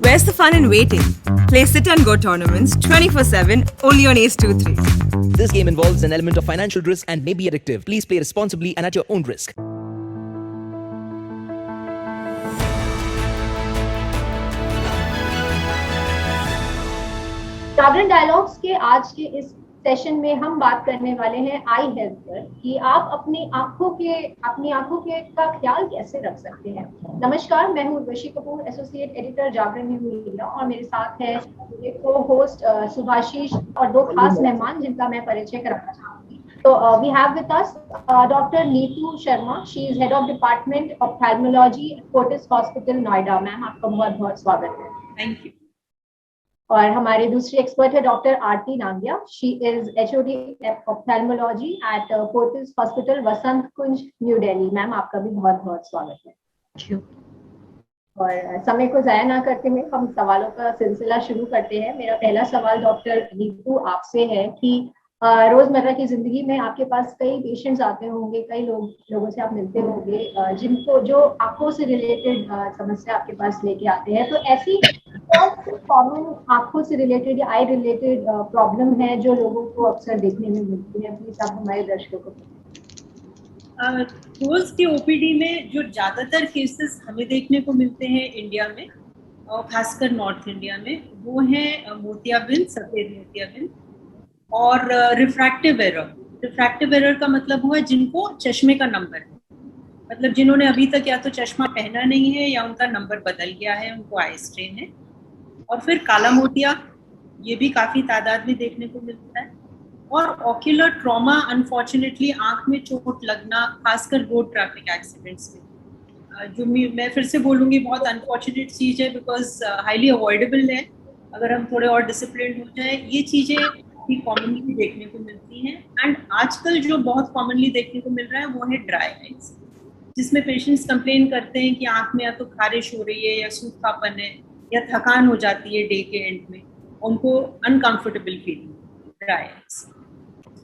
Where's the fun in waiting? Play Sit and Go tournaments 24/7 only on Ace 2-3. This game involves an element of financial risk and may be addictive. Please play responsibly and at your own risk. Jagran dialogues के आज के इस session में हम बात करने वाले हैं आई हेल्थ पर कि आप अपनी आंखों के का ख्याल कैसे रख सकते हैं। नमस्कार, मैं हूँ उर्वशी कपूर, एसोसिएट एडिटर जागरण न्यूज़ मीडिया, और मेरे साथ है को होस्ट सुभाशीष और दो खास मेहमान जिनका मैं परिचय कराना चाहूंगी। तो we have with us doctor Neetu Sharma, she is head of department ophthalmology at Fortis hospital Noida. Ma'am, आपका बहुत बहुत स्वागत है। Thank you. और हमारे दूसरे एक्सपर्ट है doctor Aarti Nangia, she is HOD ophthalmology at Fortis hospital Vasant Kunj, new Delhi. Ma'am, आपका भी बहुत बहुत स्वागत है। Thank you. और समय को जाया ना करते हुए हम सवालों का सिलसिला शुरू करते हैं। मेरा पहला सवाल डॉक्टर नीतू आपसे है कि रोजमर्रा की जिंदगी में आपके पास कई पेशेंट्स आते होंगे, कई लोगों से आप मिलते होंगे जिनको जो आंखों से रिलेटेड समस्या आपके पास लेके आते हैं। तो ऐसी कॉमन आंखों से रिलेटेड या आई रिलेटेड प्रॉब्लम है जो लोगों को अक्सर देखने में मिलती है, प्लीज आप हमारे दर्शकों को। रोज के ओपीडी में जो ज्यादातर केसेस हमें देखने को मिलते हैं इंडिया में और खासकर नॉर्थ इंडिया में, वो है मोतियाबिंद, सफेद मोतियाबिंद और रिफ्रैक्टिव एरर। रिफ्रैक्टिव एरर का मतलब हुआ जिनको चश्मे का नंबर है, मतलब जिन्होंने अभी तक या तो चश्मा पहना नहीं है या उनका नंबर बदल गया है, उनको आई स्ट्रेन है। और फिर काला मोतिया, ये भी काफी तादाद में देखने को मिलता है। और ऑक्यूलर ट्रॉमा, अनफॉर्चुनेटली आंख में चोट लगना, खासकर रोड ट्रैफिक एक्सीडेंट्स में, जो मैं फिर से बोलूँगी बहुत अनफॉर्चुनेट चीज़ है, बिकॉज हाईली अवॉइडेबल है। अगर हम थोड़े और डिसिप्लिन हो जाए, ये चीज़ें भी कॉमनली देखने को मिलती हैं। एंड आजकल जो बहुत कॉमनली देखने को मिल रहा है वो है ड्राई आइज, जिसमें पेशेंट्स कंप्लेन करते हैं कि आंख में या तो खारिश हो रही है या सूखापन है या थकान हो जाती है डे के एंड में, उनको uncomfortable feeling, dry eyes.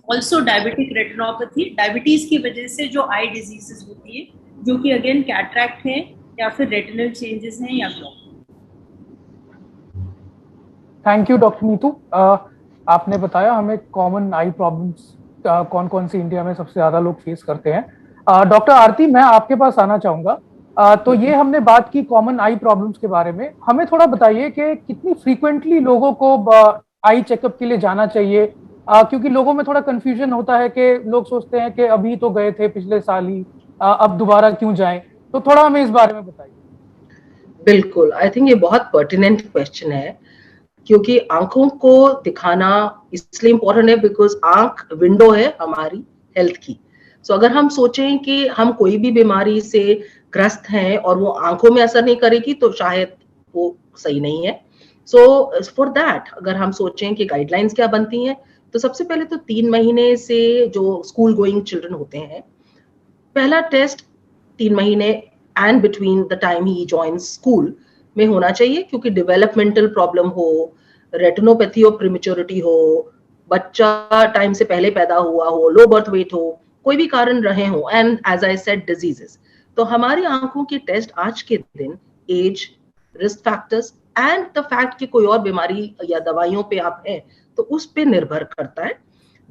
Also diabetic retinopathy, diabetes की वजह से जो आई डिजीजेस होती है, जो कि अगेन कैटरैक्ट है या फिर रेटिनल चेंजेस हैं या block. Thank you doctor Neetu. आपने बताया हमें कॉमन आई प्रॉब्लम्स कौन कौन सी इंडिया में सबसे ज्यादा लोग फेस करते हैं। डॉक्टर आरती, मैं आपके पास आना चाहूंगा। तो ये हमने बात की कॉमन आई प्रॉब्लम्स के बारे में, हमें थोड़ा बताइए कि कितनी फ्रीक्वेंटली लोगों को आई चेकअप के लिए जाना चाहिए, क्योंकि लोगों में थोड़ा कंफ्यूजन होता है कि लोग सोचते हैं कि अभी तो गए थे पिछले साल ही, अब दोबारा क्यों जाएं। तो थोड़ा हमें इस बारे में बताइए। बिल्कुल, आई थिंक ये बहुत पर्टिनेंट क्वेश्चन है, क्योंकि आंखों को दिखाना इसलिए इम्पोर्टेंट है बिकॉज आंख विंडो है हमारी हेल्थ की। सो अगर हम सोचें कि हम कोई भी बीमारी से ग्रस्त हैं और वो आंखों में असर नहीं करेगी तो शायद वो सही नहीं है। सो फॉर दैट अगर हम सोचें कि गाइडलाइंस क्या बनती हैं, तो सबसे पहले तो 3 महीने से जो स्कूल गोइंग चिल्ड्रन होते हैं, पहला टेस्ट 3 महीने and between the time he joins school में होना चाहिए, क्योंकि डेवलपमेंटल प्रॉब्लम हो, रेटिनोपैथी और प्रीमेच्योरिटी हो, बच्चा टाइम से पहले पैदा हुआ हो, लो बर्थ वेट हो, कोई भी कारण रहे हो, and as I said diseases, तो हमारी आंखों के टेस्ट आज के दिन as, risk factors and the fact कि कोई और बीमारी या दवाइयों पे आप हैं तो उस पे निर्भर करता है।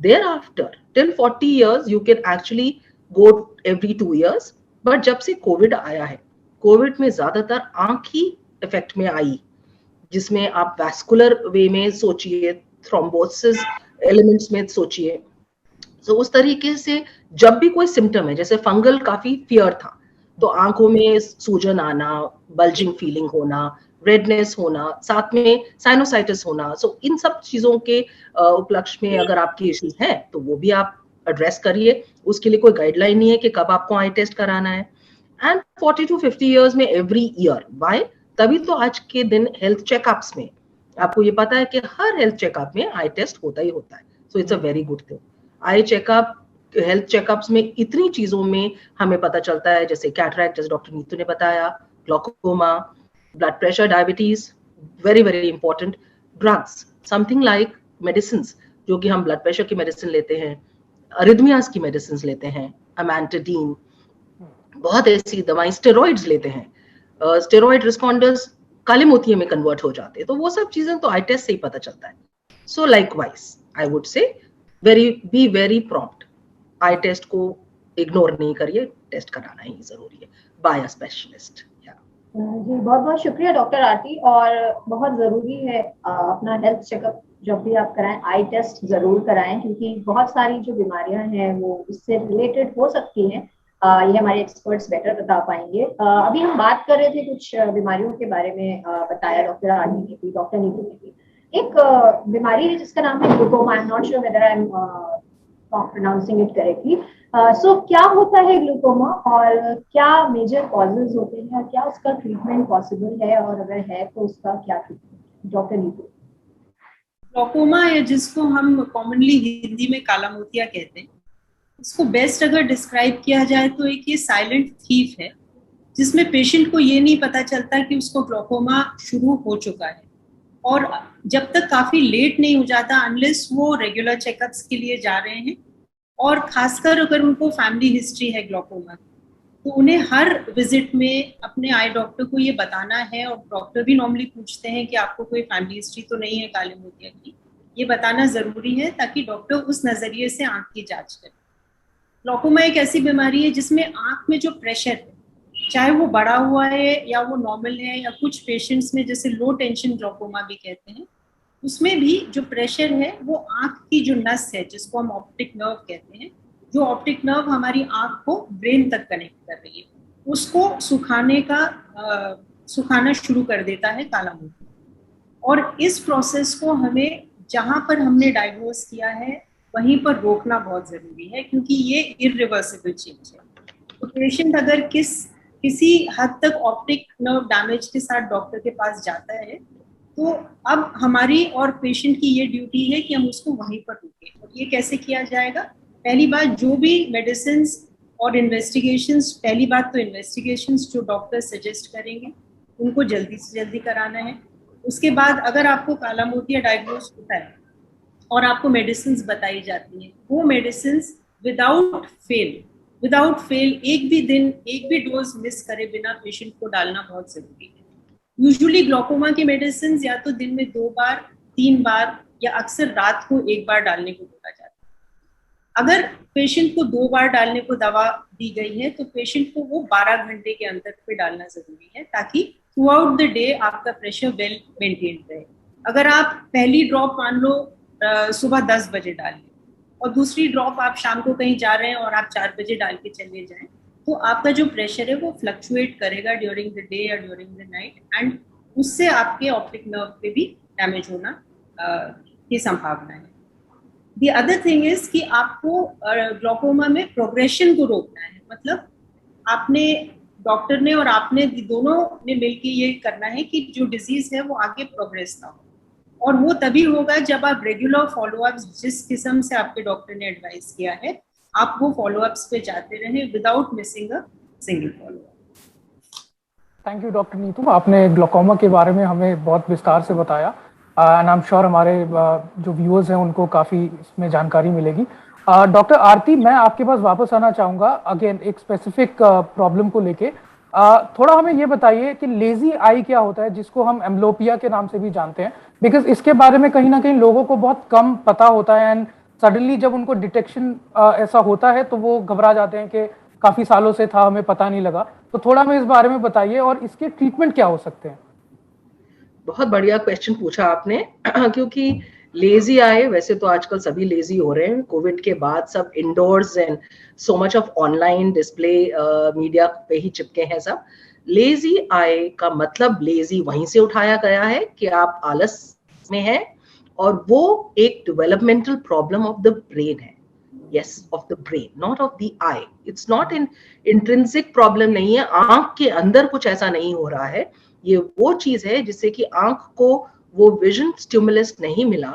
Thereafter till 40 years you can actually go every 2 years, but जब से कोविड आया है, कोविड में ज्यादातर आंख ही इफेक्ट में आई, जिसमें आप वैस्कुलर वे में सोचिए, थ्रोम्बोसिस एलिमेंट्स में सोचिए। तो उस तरीके से जब भी कोई सिम्टम है, जैसे फंगल काफी फियर था, तो आंखों में सूजन आना, बल्जिंग फीलिंग होना, रेडनेस होना, साथ में साइनोसाइटिस होना, सो इन सब चीजों के उपलक्ष्य में अगर आपकी इश्यूज हैं तो वो भी आप एड्रेस करिए। उसके लिए कोई गाइडलाइन नहीं है कि कब आपको आई टेस्ट कराना है। एंड 40 to 50 years में एवरी ईयर, वाई? तभी तो आज के दिन हेल्थ चेकअप्स में आपको ये पता है कि हर हेल्थ चेकअप में आई टेस्ट होता ही होता है। So it's a very good thing. Eye checkup, health checkups में इतनी चीजों में हमें पता चलता है, जैसे कैटरैक्ट, जैसे डॉक्टर नीतू ने बताया, glaucoma, blood pressure, diabetes, very very important, drugs, something like medicine, जो कि हम ब्लड प्रेशर की मेडिसिन लेते हैं, अरिथमियाज की मेडिसिन लेते हैं, अमेंटाडीन, बहुत ऐसी दवाएं, स्टेरॉइड्स लेते हैं, स्टेरॉइड रिस्पॉन्डर्स काले मोतिये में कन्वर्ट हो जाते हैं। तो वो सब चीजें तो आई टेस्ट से ही पता चलता है। So likewise I would say be very prompt, eye test को इग्नोर नहीं करिए, टेस्ट कराना ही जरूरी है बाय अ स्पेशलिस्ट। जी बहुत बहुत शुक्रिया डॉक्टर आरती। और बहुत ज़रूरी है अपना हेल्थ चेकअप जब भी आप कराएं, आई टेस्ट ज़रूर कराएं, क्योंकि बहुत सारी जो बीमारियां हैं वो इससे रिलेटेड हो सकती हैं। ये हमारे एक्सपर्ट्स बेटर बता पाएंगे। अभी हम बात कर रहे थे कुछ बीमारियों के बारे में, बताया डॉक्टर आरती ने भी, डॉक्टर नीतू ने भी। एक बीमारी है जिसका नाम है glaucoma. I am not sure whether I am pronouncing it correctly. So क्या होता है ग्लूकोमा और क्या मेजर कॉजेज होते हैं, क्या उसका ट्रीटमेंट पॉसिबल है, और अगर है तो उसका क्या ट्रीटमेंट? डॉक्टर नीतू। ग्लूकोमा, या जिसको हम कॉमनली हिंदी में काला मोतिया कहते हैं, इसको बेस्ट अगर डिस्क्राइब किया जाए तो एक ये साइलेंट थीफ है, जिसमें पेशेंट को ये नहीं पता चलता कि उसको ग्लूकोमा शुरू हो चुका है, और जब तक काफी लेट नहीं हो जाता अनलेस वो रेगुलर चेकअप्स के लिए जा रहे हैं, और खासकर अगर उनको फैमिली हिस्ट्री है ग्लूकोमा तो उन्हें हर विजिट में अपने आई डॉक्टर को ये बताना है, और डॉक्टर भी नॉर्मली पूछते हैं कि आपको कोई फैमिली हिस्ट्री तो नहीं है काले मोतिया की, ये बताना जरूरी है ताकि डॉक्टर उस नजरिए से आंख की जांच करे। ग्लूकोमा एक ऐसी बीमारी है जिसमें आंख में जो प्रेशर है, चाहे वो बढ़ा हुआ है या वो नॉर्मल है, या कुछ पेशेंट्स में जैसे लो टेंशन ग्लूकोमा भी कहते हैं, उसमें भी जो प्रेशर है वो आंख की जो नस है जिसको हम ऑप्टिक नर्व कहते हैं, जो ऑप्टिक नर्व हमारी आंख को ब्रेन तक कनेक्ट कर रही है, उसको सुखाना शुरू कर देता है काला मोतिया। और इस प्रोसेस को हमें जहां पर हमने डायग्नोज किया है वहीं पर रोकना बहुत जरूरी है, क्योंकि ये इरिवर्सिबल चेंज है। तो पेशेंट अगर किसी हद तक ऑप्टिक नर्व डैमेज के साथ डॉक्टर के पास जाता है, तो अब हमारी और पेशेंट की ये ड्यूटी है कि हम उसको वहीं पर रोकें। और ये कैसे किया जाएगा? पहली बात, जो भी मेडिसिन्स और इन्वेस्टिगेशंस, पहली बात तो इन्वेस्टिगेशंस जो डॉक्टर सजेस्ट करेंगे उनको जल्दी से जल्दी कराना है। उसके बाद अगर आपको काला मोतिया डायग्नोज होता है और आपको मेडिसिन्स बताई जाती हैं, वो मेडिसिन्स विदाउट फेल एक भी दिन, एक भी डोज मिस करे बिना पेशेंट को डालना बहुत जरूरी है। यूजुअली ग्लूकोमा की मेडिसिन या तो दिन में 2 बार, 3 बार, या अक्सर रात को 1 बार डालने को बोला जाता है। अगर पेशेंट को 2 बार डालने को दवा दी गई है तो पेशेंट को वो 12 घंटे के अंतर पे डालना जरूरी है, ताकि थ्रू आउट द डे आपका प्रेशर वेल मेंटेन रहे। अगर आप पहली ड्रॉप मान लो सुबह 10 बजे डालिए और दूसरी ड्रॉप आप शाम को कहीं जा रहे हैं और आप 4 बजे डाल के चले जाएं, तो आपका जो प्रेशर है वो फ्लक्चुएट करेगा ड्यूरिंग द डे या ड्यूरिंग द नाइट, एंड उससे आपके ऑप्टिक नर्व पे भी डैमेज होना की संभावना है। द अदर थिंग इज कि आपको ग्लूकोमा में प्रोग्रेशन को रोकना है। मतलब आपने, डॉक्टर ने और आपने दोनों ने मिलकर ये करना है कि जो डिजीज है वो आगे प्रोग्रेस ना हो, और वो तभी होगा जब आप रेगुलर फॉलोअप्स, जिस किस्म से आपके डॉक्टर ने एडवाइस किया है, आप वो फॉलोअप्स पे जाते रहें without missing a single follow up. Thank you doctor Neetu, आपने ग्लूकोमा के बारे में हमें बहुत विस्तार से बताया, एंड आई एम श्योर हमारे जो व्यूअर्स हैं उनको काफ़ी इसमें जानकारी मिलेगी। डॉक्टर आरती, मैं आपके पास वापस आना चाहूँगा अगेन एक स्पेसिफिक प्रॉब्लम को लेके। थोड़ा हमें ये बताइए कि लेजी आई क्या होता है, जिसको हम एम्ब्लोपिया के नाम से भी जानते हैं, बिकॉज इसके बारे में कहीं ना कहीं लोगों को बहुत कम पता होता है, एंड सडनली जब उनको डिटेक्शन ऐसा होता है तो वो घबरा जाते हैं कि काफ़ी सालों से था, हमें पता नहीं लगा। तो थोड़ा हमें इस बारे में बताइए और इसके ट्रीटमेंट क्या हो सकते हैं। बहुत बढ़िया क्वेश्चन पूछा आपने क्योंकि लेजी आए, वैसे तो आजकल सभी लेजी हो रहे हैं, कोविड के बाद सब indoors and so much of online display media पे ही चिपके हैं सब। लेजी आए का मतलब लेजी वहीं से उठाया गया है कि आप आलस में हैं, और वो एक developmental problem of the brain है। yes, of the brain, not of the eye. It's not an intrinsic problem नहीं है, आंख के अंदर कुछ ऐसा नहीं हो रहा है। ये वो चीज है जिससे कि आंख को वो विजन स्टिमुलस नहीं मिला,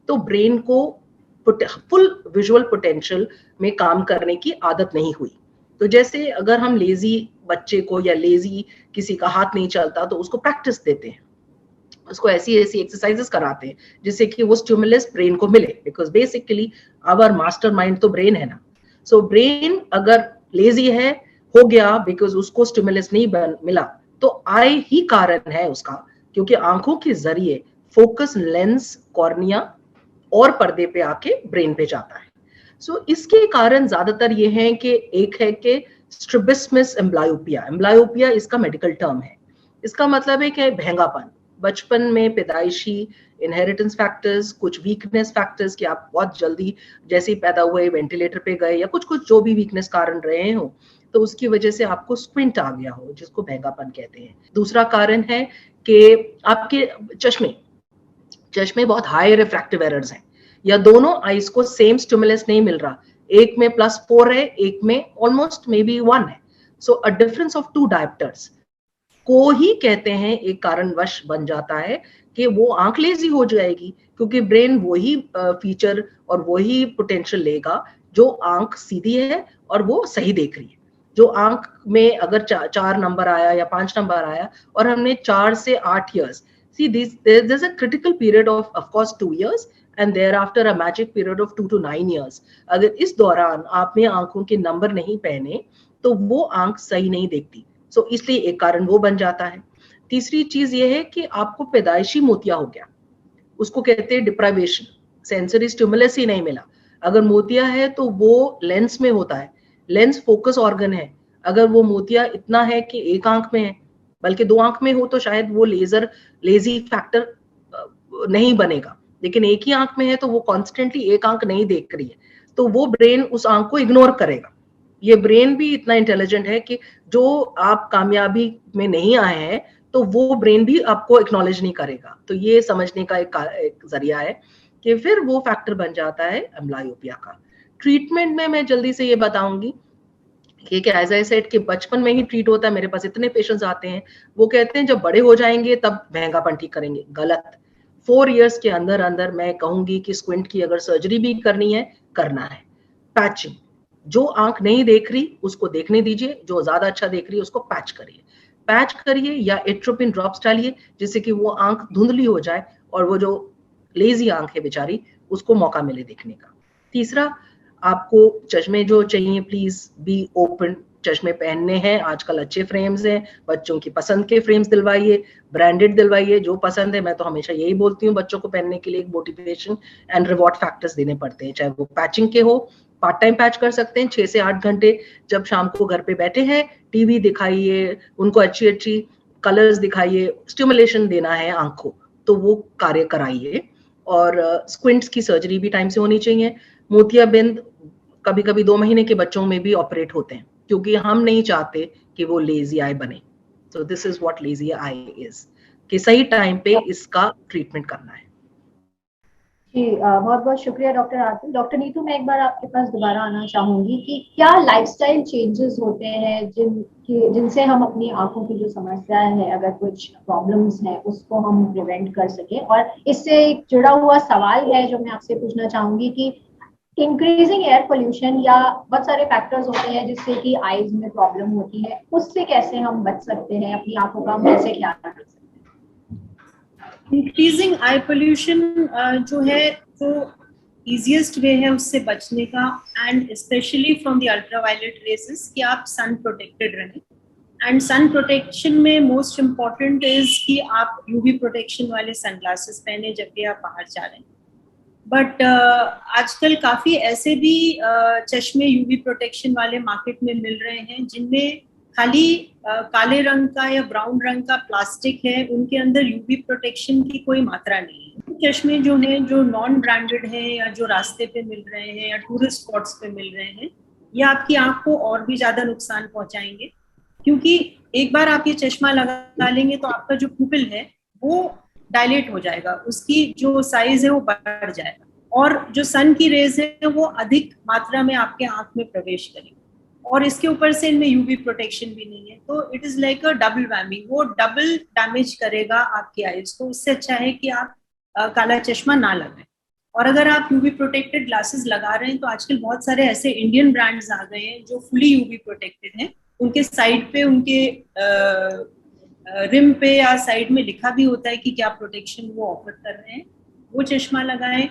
तो ब्रेन को फुल विजुअल पोटेंशियल में काम करने की आदत नहीं हुई। तो जैसे अगर हम लेजी बच्चे को या लेजी किसी का हाथ नहीं चलता तो उसको प्रैक्टिस देते हैं, उसको ऐसी ऐसी एक्सरसाइजेस कराते हैं जिससे कि वो स्टिमुलस ब्रेन को मिले, बिकॉज बेसिकली आवर मास्टरमाइंड तो ब्रेन है ना। सो ब्रेन अगर लेजी है, हो गया बिकॉज उसको स्टिमुलस नहीं मिला, तो आई ही कारण है उसका क्योंकि आंखों के जरिए फोकस लेंस, कॉर्निया और पर्दे पे आके ब्रेन पे जाता है। सो इसके कारण ज्यादातर ये है कि एक है कि स्ट्रैबिस्मस एम्ब्लायोपिया, एम्ब्लायोपिया इसका मेडिकल टर्म है। इसका मतलब है कि भैंगापन, बचपन में पैदाइशी इनहेरिटेंस फैक्टर्स, कुछ वीकनेस फैक्टर्स कि आप बहुत जल्दी जैसे ही पैदा हुए वेंटिलेटर पे गए या कुछ कुछ जो भी वीकनेस कारण रहे हो, तो उसकी वजह से आपको स्क्विंट आ गया हो, जिसको भैंगापन कहते हैं। दूसरा कारण है कि आपके चश्मे बहुत हाई रिफ्रैक्टिव एरर्स हैं, या दोनों आईज को सेम स्टिमुलस नहीं मिल रहा, एक में +4 है, एक में ऑलमोस्ट मे बी 1 है। सो अ डिफरेंस ऑफ 2 डायोप्टर्स को ही कहते हैं एक कारणवश बन जाता है कि वो आंख लेजी हो जाएगी, क्योंकि ब्रेन वही फीचर और वही पोटेंशियल लेगा जो आंख सीधी है और वो सही देख रही है। जो आंख में अगर 4 नंबर आया या 5 नंबर आया और हमने 4 से 8 years, see there's a critical period of course 2 years and thereafter a magic period of 2 to 9 years। अगर इस दौरान आपने आंखों के नंबर नहीं पहने तो वो आंख सही नहीं देखती। सो इसलिए एक कारण वो बन जाता है। तीसरी चीज ये है कि आपको पैदाइशी मोतिया हो गया, उसको कहते हैं डिप्राइवेशन, सेंसरी स्टिमुलस ही नहीं मिला। अगर मोतिया है तो वो लेंस में होता है, लेंस फोकस ऑर्गन है। अगर वो मोतिया इतना है कि एक आंख में है, बल्कि 2 आंख में हो, तो शायद वो लेजी फैक्टर नहीं बनेगा, लेकिन एक ही आंख में है तो वो कॉन्स्टेंटली एक आंख नहीं देख रही है, तो वो ब्रेन उस आंख को इग्नोर करेगा। ये ब्रेन भी इतना इंटेलिजेंट है कि जो आप कामयाबी में नहीं आए हैं तो वो ब्रेन भी आपको एक्नॉलेज नहीं करेगा। तो ये समझने का एक जरिया है कि फिर वो फैक्टर बन जाता है एम्ब्लायोपिया का। ट्रीटमेंट में मैं जल्दी से ये बताऊंगी कि एज आई सेड कि बचपन में ही ट्रीट होता है। मेरे पास इतने पेशेंट्स आते हैं, वो कहते हैं जब बड़े हो जाएंगे तब महंगापन ठीक करेंगे। गलत। 4 इयर्स के अंदर अंदर मैं कहूंगी कि स्क्विंट की अगर सर्जरी भी करनी है, करना है। पैचिंग, जो आंख नहीं देख रही उसको देखने दीजिए, जो ज्यादा अच्छा देख रही है उसको पैच करिए या एट्रोपिन ड्रॉप्स डालिए, जिससे कि वो आंख धुंधली हो जाए और वो जो लेजी आंख है बेचारी उसको मौका मिले देखने का। तीसरा, आपको चश्मे जो चाहिए प्लीज बी ओपन चश्मे पहनने हैं। आजकल अच्छे फ्रेम्स हैं, बच्चों की पसंद के फ्रेम्स दिलवाइए, ब्रांडेड दिलवाइए, जो पसंद है। मैं तो हमेशा यही बोलती हूँ, बच्चों को पहनने के लिए एक मोटिवेशन एंड रिवॉर्ड फैक्टर्स देने पड़ते हैं, चाहे वो पैचिंग के हो, पार्ट टाइम पैच कर सकते हैं 6 से 8 घंटे। जब शाम को घर पे बैठे हैं, टीवी दिखाइए, उनको अच्छी अच्छी कलर्स दिखाइए, स्टिमुलेशन देना है आंखों, तो वो कार्य कराइए। और स्क्विंट्स की सर्जरी भी टाइम से होनी चाहिए। मोतियाबिंद कभी कभी 2 महीने के बच्चों में भी ऑपरेट होते हैं, क्योंकि हम नहीं चाहते कि वो लेजी आई बने। तो this is what lazy I is, कि सही टाइम पे इसका ट्रीटमेंट करना है। जी बहुत बहुत शुक्रिया डॉक्टर आरती। डॉक्टर नीतू, मैं एक बार आपके पास दोबारा आना चाहूंगी कि क्या लाइफस्टाइल चेंजेस होते हैं जिनसे हम अपनी आंखों की जो समस्याएं हैं, अगर कुछ प्रॉब्लम्स हैं, उसको हम प्रिवेंट कर सकें। और इससे एक जुड़ा हुआ सवाल है जो मैं आपसे पूछना चाहूंगी कि इंक्रीजिंग एयर पोल्यूशन या बहुत सारे फैक्टर्स होते हैं जिससे कि आईज में प्रॉब्लम होती है, उससे कैसे हम बच सकते हैं, अपनी आंखों का कैसे ख्याल रख सकते हैं? इंक्रीजिंग आई पोल्यूशन जो है तो इजीएस्ट वे है उससे बचने का, and specially from the ultraviolet rays, कि आप सन प्रोटेक्टेड रहें। एंड सन प्रोटेक्शन में मोस्ट इम्पॉर्टेंट इज कि आप यूवी प्रोटेक्शन वाले सनग्लासेस पहने जब भी आप बाहर जा रहे हैं। बट आजकल काफी ऐसे भी चश्मे यूवी प्रोटेक्शन वाले मार्केट में मिल रहे हैं जिनमें खाली काले रंग का या ब्राउन रंग का प्लास्टिक है, उनके अंदर यूवी प्रोटेक्शन की कोई मात्रा नहीं है। चश्मे जो हैं, जो नॉन ब्रांडेड हैं या जो रास्ते पे मिल रहे हैं या टूरिस्ट स्पॉट्स पे मिल रहे हैं, ये आपकी आंख को और भी ज्यादा नुकसान पहुंचाएंगे। क्योंकि एक बार आप ये चश्मा लगा लेंगे तो आपका जो पुपिल है वो डायलेट हो जाएगा, उसकी जो साइज है वो बढ़ जाएगा, और जो सन की रेज है वो अधिक मात्रा में आपके आंख में प्रवेश करेगी, और इसके ऊपर से इनमें यूवी प्रोटेक्शन भी नहीं है। तो it is like a double whammy, वो डबल डैमेज करेगा आपकी आईज को। उससे अच्छा है कि आप काला चश्मा ना लगाएं। और अगर आप यूवी प्रोटेक्टेड ग्लासेस लगा रहे हैं तो आजकल बहुत सारे ऐसे इंडियन ब्रांड्स आ गए हैं जो फुली यूवी प्रोटेक्टेड हैं। उनके साइड पे, उनके रिम पे या साइड में लिखा भी होता है कि क्या प्रोटेक्शन वो ऑफर कर रहे हैं, वो चश्मा लगाएं।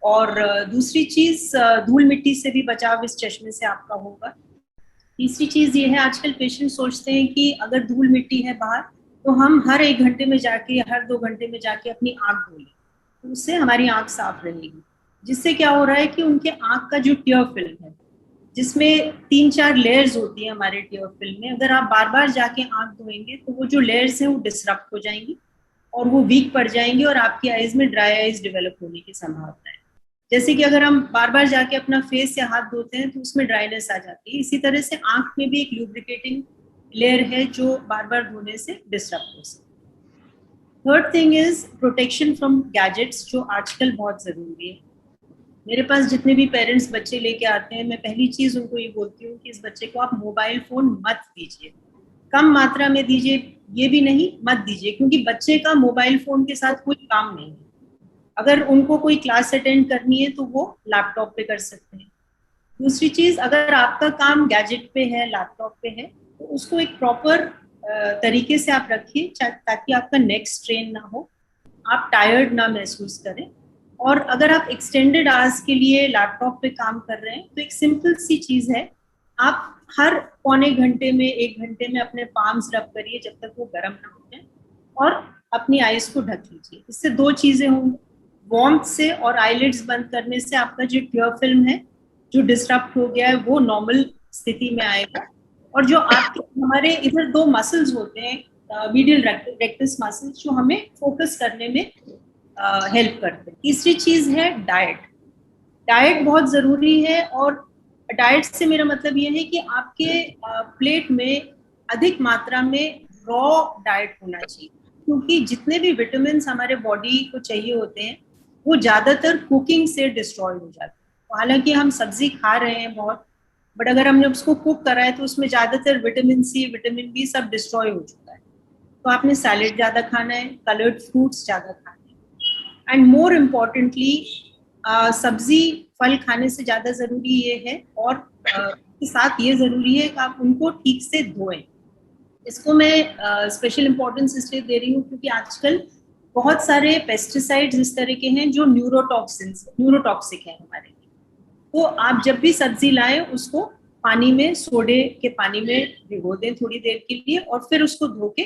और दूसरी चीज, धूल मिट्टी से भी बचाव इस चश्मे से आपका होगा। तीसरी चीज ये है, आजकल पेशेंट सोचते हैं कि अगर धूल मिट्टी है बाहर तो हम हर 1 घंटे में जाके या हर 2 घंटे में जाके अपनी आंख धो लें, तो उससे हमारी आंख साफ रहेगी। जिससे क्या हो रहा है कि उनके आंख का जो टियर फिल्म है, जिसमें 3-4 लेयर्स होती है हमारे टियर फिल्म में, अगर आप बार बार जाके आंख धोएंगे तो वो जो लेयर्स हैं वो डिसरप्ट हो जाएंगी और वो वीक पड़ जाएंगी और आपकी आईज में ड्राई आईज डेवलप होने की संभावना है। जैसे कि अगर हम बार बार जाके अपना फेस या हाथ धोते हैं तो उसमें ड्राइनेस आ जाती है। इसी तरह से आंख में भी एक ल्यूब्रिकेटिंग लेयर है जो बार बार धोने से डिसरप्ट हो सकती है। Third thing is protection from gadgets, जो आजकल बहुत जरूरी है। मेरे पास जितने भी पेरेंट्स बच्चे लेके आते हैं, मैं पहली चीज उनको ये बोलती हूँ कि इस बच्चे को आप मोबाइल फोन मत दीजिए, कम मात्रा में दीजिए, ये भी नहीं मत दीजिए, क्योंकि बच्चे का मोबाइल फोन के साथ कोई काम नहीं है। अगर उनको कोई क्लास अटेंड करनी है तो वो लैपटॉप पे कर सकते हैं। दूसरी चीज, अगर आपका काम गैजेट पे है, लैपटॉप पे है, तो उसको एक प्रॉपर तरीके से आप रखिए ताकि आपका नेक स्ट्रेन ना हो, आप टायर्ड ना महसूस करें। और अगर आप एक्सटेंडेड आवर्स के लिए लैपटॉप पे काम कर रहे हैं तो एक सिंपल सी चीज है, आप हर पौने घंटे में 1 घंटे में अपने पाम्स रब करिए जब तक वो गर्म ना हो जाए और अपनी आईज को ढक लीजिए। इससे 2 चीजें होंगी, वार्मथ से और आईलिड्स बंद करने से आपका जो टियर फिल्म है जो डिस्टर्ब हो गया है वो नॉर्मल स्थिति में आएगा। और जो आपके हमारे इधर 2 मसल्स होते हैं, मीडियल रेक्टस मसल्स, जो हमें फोकस करने में हेल्प करते हैं। तीसरी चीज है डाइट। डाइट बहुत जरूरी है और डाइट से मेरा मतलब ये है कि आपके प्लेट में अधिक मात्रा में रॉ डाइट होना चाहिए, क्योंकि जितने भी विटामिन हमारे बॉडी को चाहिए होते हैं वो ज्यादातर कुकिंग से डिस्ट्रॉय हो जाते हैं। हालांकि हम सब्जी खा रहे हैं बहुत, बट अगर हमने उसको कुक करा है तो उसमें ज्यादातर विटामिन सी, विटामिन बी सब डिस्ट्रॉय हो चुका है। तो आपने सैलेड ज्यादा खाना है, कलर्ड फ्रूट्स ज्यादा खाना है, एंड मोर इम्पोर्टेंटली सब्जी फल खाने से ज्यादा जरूरी ये है और के साथ ये जरूरी है कि आप उनको ठीक से धोएं। इसको मैं स्पेशल इम्पोर्टेंस इसलिए दे रही हूँ क्योंकि आजकल बहुत सारे पेस्टिसाइड्स इस तरह के हैं जो न्यूरोटॉक्सिक है हमारे लिए। तो आप जब भी सब्जी लाएं उसको पानी में, सोडे के पानी में भिगो दें थोड़ी देर के लिए और फिर उसको धो के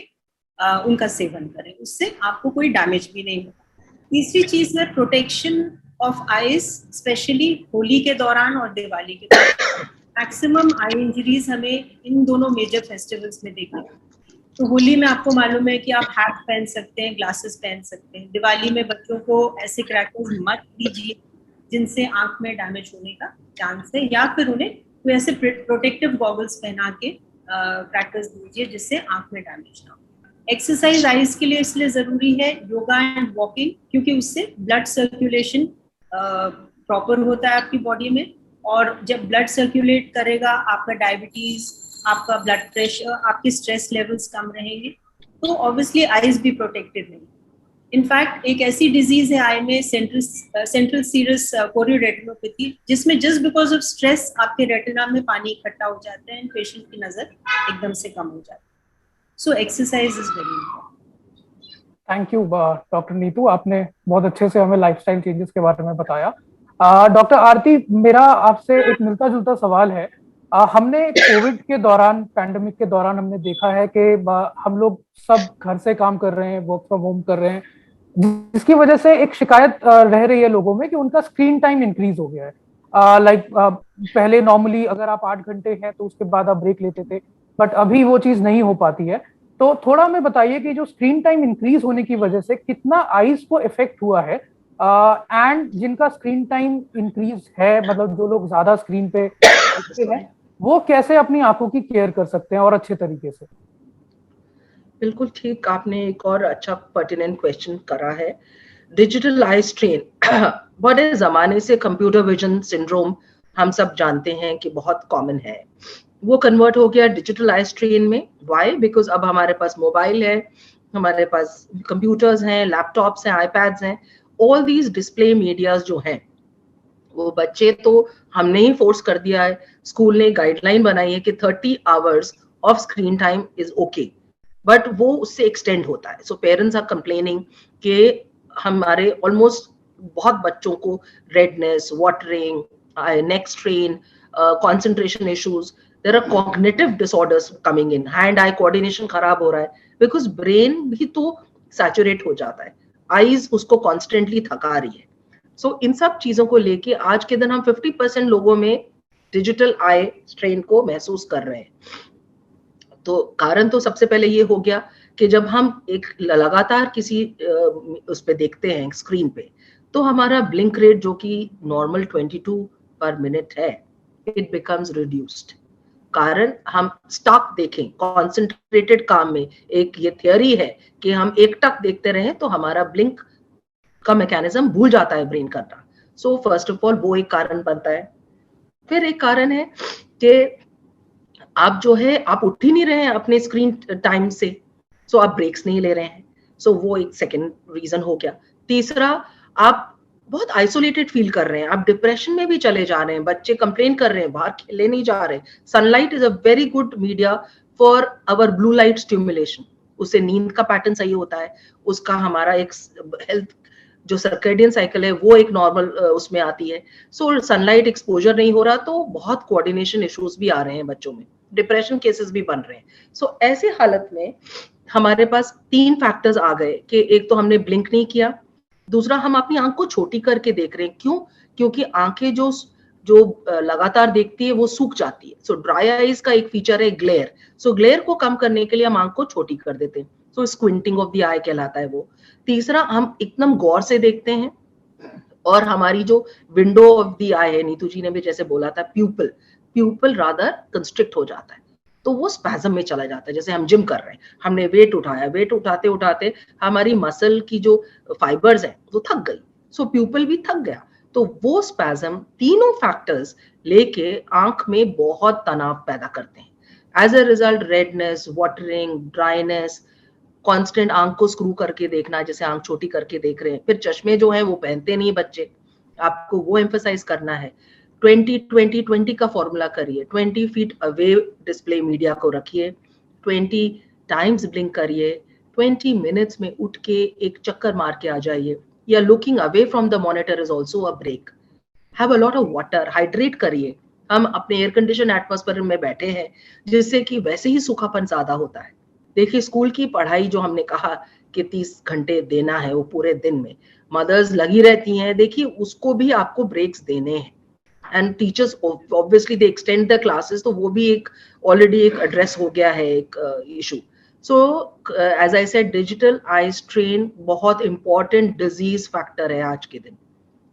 उनका सेवन करें, उससे आपको कोई डैमेज भी नहीं होगा। तीसरी चीज है protection of eyes, specially Holi के दौरान और दिवाली के दौरान। मैक्सिमम आई इंजरीज हमें इन दोनों मेजर फेस्टिवल्स में देखने को। तो होली में आपको मालूम है कि आप हैट पहन सकते हैं, ग्लासेस पहन सकते हैं। दिवाली में बच्चों को ऐसे क्रैकर्स मत दीजिए जिनसे आंख में डैमेज होने का चांस है, या फिर उन्हें कोई ऐसे प्रोटेक्टिव गॉगल्स पहना के क्रैकर्स दीजिए जिससे आंख में डैमेज ना हो। एक्सरसाइज आईज के लिए इसलिए जरूरी है, योगा एंड वॉकिंग, क्योंकि उससे ब्लड सर्कुलेशन प्रॉपर होता है आपकी बॉडी में, और जब ब्लड सर्कुलेट करेगा आपका डायबिटीज, आपका ब्लड प्रेशर, आपके स्ट्रेस लेवल्स कम रहेंगे, तो ऑब्वियसली आईज भी प्रोटेक्टेड रहेंगी। इनफैक्ट एक ऐसी डिजीज है आई में, सेंट्रल सीरस कोरियोरेटिनोपैथी, जिसमें जस्ट बिकॉज ऑफ स्ट्रेस आपके रेटिना में पानी इकट्ठा हो जाता है एंड पेशेंट की नजर एकदम से कम हो जाती है। So exercise is very important. Thank you doctor Neetu, आपने बहुत अच्छे से हमें लाइफस्टाइल चेंजेस के बारे में बताया। डॉक्टर आरती, मेरा आपसे एक मिलता जुलता सवाल है। हमने कोविड के दौरान, पैंडेमिक के दौरान हमने देखा है कि हम लोग सब घर से काम कर रहे हैं, वर्क फ्रॉम होम कर रहे हैं, जिसकी वजह से एक शिकायत रह रही है लोगों में कि उनका स्क्रीन टाइम इंक्रीज हो गया है। पहले नॉर्मली अगर आप 8 घंटे हैं तो उसके बाद आप ब्रेक लेते थे, बट अभी वो चीज नहीं हो पाती है। तो थोड़ा हमें बताइए कि जो स्क्रीन टाइम इंक्रीज होने की वजह से कितना आईज को इफेक्ट हुआ है, एंड जिनका स्क्रीन टाइम इंक्रीज है, मतलब जो लोग ज्यादा स्क्रीन पे हैं, वो कैसे अपनी आंखों की केयर कर सकते हैं और अच्छे तरीके से। बिल्कुल ठीक, आपने एक और अच्छा पर्टिनेंट क्वेश्चन करा है। डिजिटल आई स्ट्रेन बड़े जमाने से कंप्यूटर विजन सिंड्रोम हम सब जानते हैं कि बहुत कॉमन है, वो कन्वर्ट हो गया डिजिटल आई स्ट्रेन में। व्हाई? बिकॉज अब हमारे पास मोबाइल है, हमारे पास कंप्यूटर्स हैं, लैपटॉप्स हैं, आईपैड्स हैं, ऑल दीज डिस्प्ले मीडियाज जो हैं, वो बच्चे तो हमने ही फोर्स कर दिया है, स्कूल ने गाइडलाइन बनाई है कि 30 hours of screen time is okay, but वो उससे एक्सटेंड होता है। सो पेरेंट्स आर कंप्लेनिंग कि हमारे ऑलमोस्ट बहुत बच्चों को redness, watering, neck strain, concentration issues, there are cognitive disorders coming in, hand eye coordination खराब हो रहा है, बिकॉज ब्रेन भी तो सैचुरेट हो जाता है, आईज उसको कॉन्स्टेंटली थका रही है। सो इन सब चीजों को लेके आज के दिन हम 50% लोगों में डिजिटल आई स्ट्रेन को महसूस कर रहे हैं। तो कारण तो सबसे पहले ये हो गया कि जब हम एक लगातार किसी उस पे देखते हैं स्क्रीन पे, तो हमारा ब्लिंक रेट जो कि नॉर्मल 22 पर मिनट है, इट बिकम्स रिड्यूस्ड। कारण हम स्टॉक देखें कॉन्सेंट्रेटेड काम में, एक ये थियोरी है कि हम एकटक देखते रहें तो हमारा ब्लिंक का मैकेनिज्म भूल जाता है ब्रेन करना। सो फर्स्ट ऑफ ऑल वो एक कारण बनता है। फिर एक कारण है कि आप जो है आप उठ ही नहीं रहे हैं अपने स्क्रीन टाइम से, सो आप ब्रेक्स नहीं ले रहे हैं, सो वो एक सेकेंड रीजन हो गया। तीसरा, आप बहुत आइसोलेटेड फील कर रहे हैं, आप डिप्रेशन में भी चले जा रहे हैं, बच्चे कंप्लेन कर रहे हैं, बाहर खेलने नहीं जा रहे। Sunlight is a very good media for our blue light stimulation, उससे नींद का पैटर्न सही होता है, उसका हमारा एक हेल्थ जो सर्केडियन साइकिल है वो एक नॉर्मल उसमें आती है। सो सनलाइट एक्सपोजर नहीं हो रहा तो बहुत कोऑर्डिनेशन इश्यूज भी आ रहे हैं बच्चों में, डिप्रेशन केसेस भी बन रहे हैं। सो ऐसे हालत में हमारे पास 3 फैक्टर्स आ गए कि एक तो हमने ब्लिंक नहीं किया, दूसरा हम अपनी आंख को छोटी करके देख रहे हैं। क्यों? क्योंकि आंखें जो लगातार देखती है वो सूख जाती है। सो ड्राई आईज का एक फीचर है ग्लेयर। सो ग्लेयर को कम करने के लिए हम आंख को छोटी कर देते हैं, सो स्क्विंटिंग ऑफ द आई कहलाता है वो। तीसरा, हम एकदम गौर से देखते हैं और हमारी जो विंडो ऑफ द आई है, नीतू जी ने भी जैसे बोला था, प्यूपल रादर कंस्ट्रिक्ट हो जाता है, तो वो स्पैज्म में चला जाता है। जैसे हम जिम कर रहे हैं, हमने वेट उठाया, वेट उठाते उठाते हमारी मसल की जो फाइबर्स हैं वो थक गई, सो प्यूपल भी थक गया, तो वो स्पैज्म तीनों फैक्टर्स लेके आंख में बहुत तनाव पैदा करते हैं। As a result redness, watering, dryness, constant आंख को स्क्रू करके देखना, जैसे आंख छोटी करके देख रहे हैं। फिर चश्मे जो है वो पहनते नहीं बच्चे, आपको वो एम्फसाइज करना है। 20-20-20 का फॉर्मूला करिए, 20 फीट अवे डिस्प्ले मीडिया को रखिए, 20 टाइम्स ब्लिंक करिए, 20 मिनट्स में उठ के एक चक्कर मार के आ जाइए, या looking away from the monitor is also a break. Have a lot of water, hydrate करिए। हम अपने एयर कंडीशन एटमॉस्फेयर में बैठे हैं जिससे कि वैसे ही सूखापन ज्यादा होता है। देखिए स्कूल की पढ़ाई जो हमने कहा कि 30 घंटे देना है वो पूरे दिन में, मदर्स लगी रहती हैं, देखिए उसको भी आपको ब्रेक्स देने हैं। And teachers obviously they extend the classes, तो वो भी एक ऑलरेडी एक एड्रेस हो गया है एक issue. So as I said, digital eye strain बहुत इंपॉर्टेंट डिजीज फैक्टर है आज के दिन,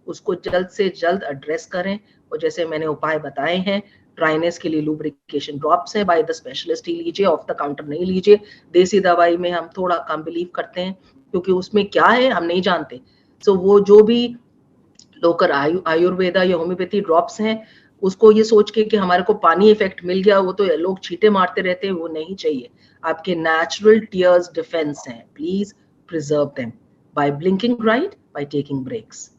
उसको जल्द से जल्द एड्रेस करें। और जैसे मैंने उपाय बताए हैं, ड्राइनेस के लिए लुब्रिकेशन ड्रॉप्स है, बाय द स्पेशलिस्ट ही लीजिए, ऑफ द काउंटर नहीं लीजिए। देसी दवाई में हम थोड़ा कम बिलीव करते हैं क्योंकि उसमें क्या है हम नहीं जानते। सो वो जो भी लोकल आयुर्वेदा या होम्योपैथी ड्रॉप्स हैं, उसको ये सोच के कि हमारे को पानी इफेक्ट मिल गया, वो तो लोग छींटे मारते रहते हैं, वो नहीं चाहिए। आपके नेचुरल टीयर्स डिफेंस हैं, please preserve them by blinking right, by taking breaks.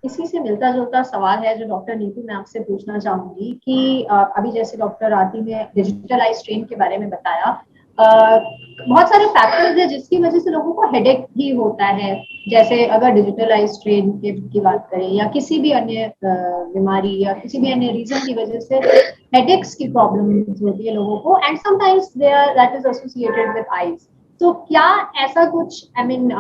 इसी से मिलता जुलता सवाल है जो डॉक्टर नीतू मैं आपसे पूछना चाहूंगी कि अभी जैसे डॉक्टर आरती ने डिजिटल आई स्ट्रेन के बारे में बताया, बहुत सारे फैक्टर्स है जिसकी वजह से लोगों को हेडेक भी होता है। जैसे अगर डिजिटल आई स्ट्रेन की बात करें या किसी भी अन्य बीमारी या किसी भी अन्य रीजन की वजह से हेडेक्स की प्रॉब्लम होती है लोगों को, and sometimes that is associated with eyes. तो क्या ऐसा कुछ, I mean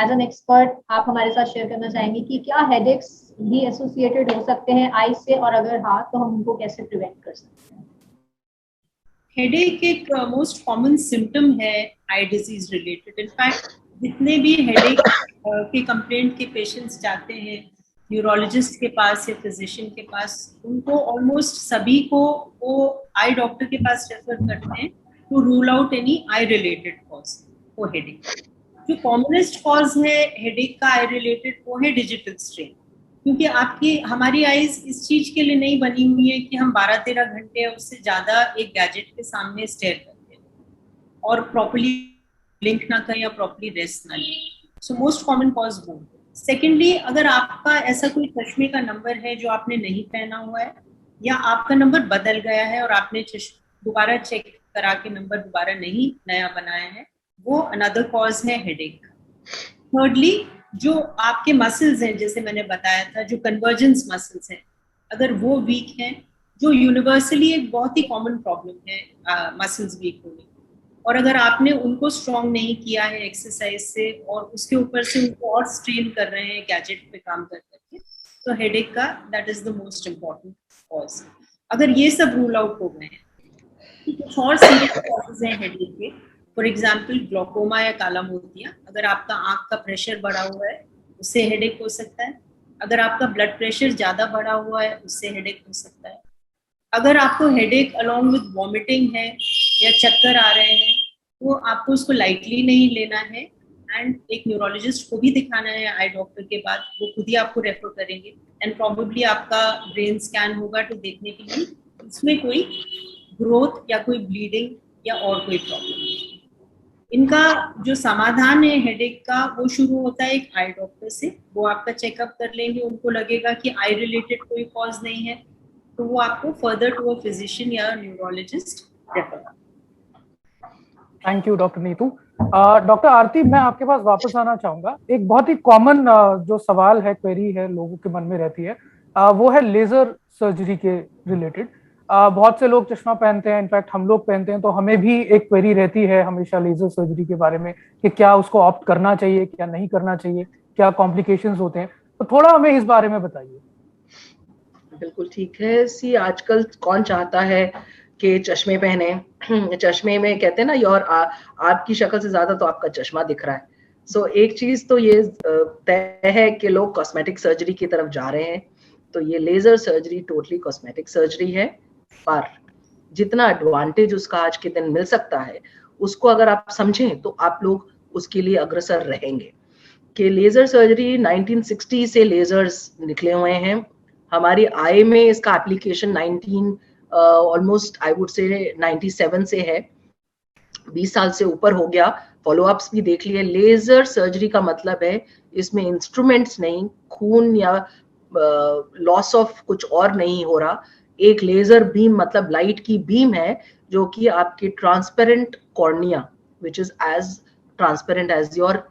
as an expert आप हमारे साथ शेयर करना चाहेंगे कि क्या हेडेक्स भी एसोसिएटेड हो सकते हैं आई से, और अगर हाँ तो हम उनको कैसे प्रिवेंट कर सकते हैं? हेडेक एक मोस्ट कॉमन सिम्टम है आई डिजीज रिलेटेड। इनफैक्ट जितने भी हेडेक के कंप्लेंट के पेशेंट्स जाते हैं न्यूरोलॉजिस्ट के पास या फिजिशियन के पास, उनको ऑलमोस्ट सभी को वो आई डॉक्टर के पास रेफर करते हैं to rule out any eye related cause for headache. जो कॉमनेस्ट कॉज है हेडेक का आई रिलेटेड वो है डिजिटल स्ट्रेन, क्योंकि हमारी आईज इस चीज के लिए नहीं बनी हुई है कि हम 12-13 घंटे उससे ज्यादा एक गैजेट के सामने स्टेयर करते हैं और प्रॉपर्ली ब्लिंक ना करें या प्रॉपर्ली रेस्ट ना लें। सो मोस्ट कॉमन कॉज वो। सेकेंडली, अगर आपका ऐसा कोई चश्मे का नंबर है जो आपने नहीं पहना हुआ है या आपका नंबर बदल गया है और आपने दोबारा चेक करा के नंबर दोबारा नहीं नया बनाया है, वो अनदर कॉज है हेडेक। थर्डली, जो आपके मसल्स हैं, जैसे मैंने बताया था, जो कन्वर्जेंस मसल्स हैं, अगर वो वीक हैं, जो यूनिवर्सली एक बहुत ही कॉमन प्रॉब्लम है मसल्स वीक होने। और अगर आपने उनको स्ट्रॉन्ग नहीं किया है एक्सरसाइज से और उसके ऊपर से उनको और स्ट्रेन कर रहे हैं गैजेट पे काम कर करके, तो हेडेक का that is the most important cause. अगर ये सब रूल आउट हो गए हैं, कुछ और सीरियस कॉजेज हैं हेडेक के, फॉर एग्जाम्पल ग्लोकोमा या काला मोतिया। अगर आपका आंख का प्रेशर बढ़ा हुआ है उससे हेडेक हो सकता है। अगर आपका ब्लड प्रेशर ज्यादा बढ़ा हुआ है उससे हेडेक हो सकता है। अगर आपको हेडेक अलोंग विद वॉमिटिंग है या चक्कर आ रहे हैं तो आपको उसको लाइटली नहीं लेना है एंड एक न्यूरोलॉजिस्ट को भी दिखाना है आई डॉक्टर के बाद। वो खुद ही आपको रेफर करेंगे एंड प्रॉबेबली आपका ब्रेन स्कैन होगा तो देखने के लिए इसमें कोई ग्रोथ या कोई ब्लीडिंग या और कोई प्रॉब्लम है। इनका जो समाधान है हेडेक का वो शुरू होता है एक आई डॉक्टर से। वो आपका चेकअप कर लेंगे, उनको लगेगा कि आई रिलेटेड कोई कॉज नहीं है तो वो आपको फर्दर टू अ फिजिशियन या न्यूरोलॉजिस्ट रेफर करेंगे। Thank you doctor Neetu. Doctor Aarti, मैं आपके पास वापस आना चाहूंगा। एक बहुत ही कॉमन जो सवाल है, क्वेरी है, लोगों के मन में रहती है, वो है लेजर सर्जरी के रिलेटेड। बहुत से लोग चश्मा पहनते हैं, इनफैक्ट हम लोग पहनते हैं, तो हमें भी एक क्वेरी रहती है हमेशा लेजर सर्जरी के बारे में कि क्या उसको ऑप्ट करना चाहिए, क्या नहीं करना चाहिए, क्या कॉम्प्लिकेशंस होते हैं। तो थोड़ा हमें इस बारे में बताइए। बिल्कुल ठीक है। सी आजकल कौन चाहता है कि चश्मे पहने। चश्मे में कहते हैं ना योर आपकी शक्ल से ज्यादा तो आपका चश्मा दिख रहा है। सो एक चीज तो ये तय है कि लोग कॉस्मेटिक सर्जरी की तरफ जा रहे हैं। तो ये laser surgery totally cosmetic surgery है, पर जितना एडवांटेज उसका आज के दिन मिल सकता है उसको अगर आप समझें तो आप लोग उसके लिए अग्रसर रहेंगे। कि लेजर सर्जरी 1960 से लेजर्स निकले हुए हैं। हमारी आई में इसका एप्लीकेशन 19 ऑलमोस्ट आई वुड से 97 से है, 20 साल से ऊपर हो गया। फॉलोअप्स भी देख लिए। लेजर सर्जरी का मतलब है इसमें इंस्ट्रूमेंट्स नहीं, खून या लॉस ऑफ कुछ और नहीं हो रहा। एक लेजर बीम मतलब लाइट की बीम है जो कि आपके transparent cornea which is as transparent as your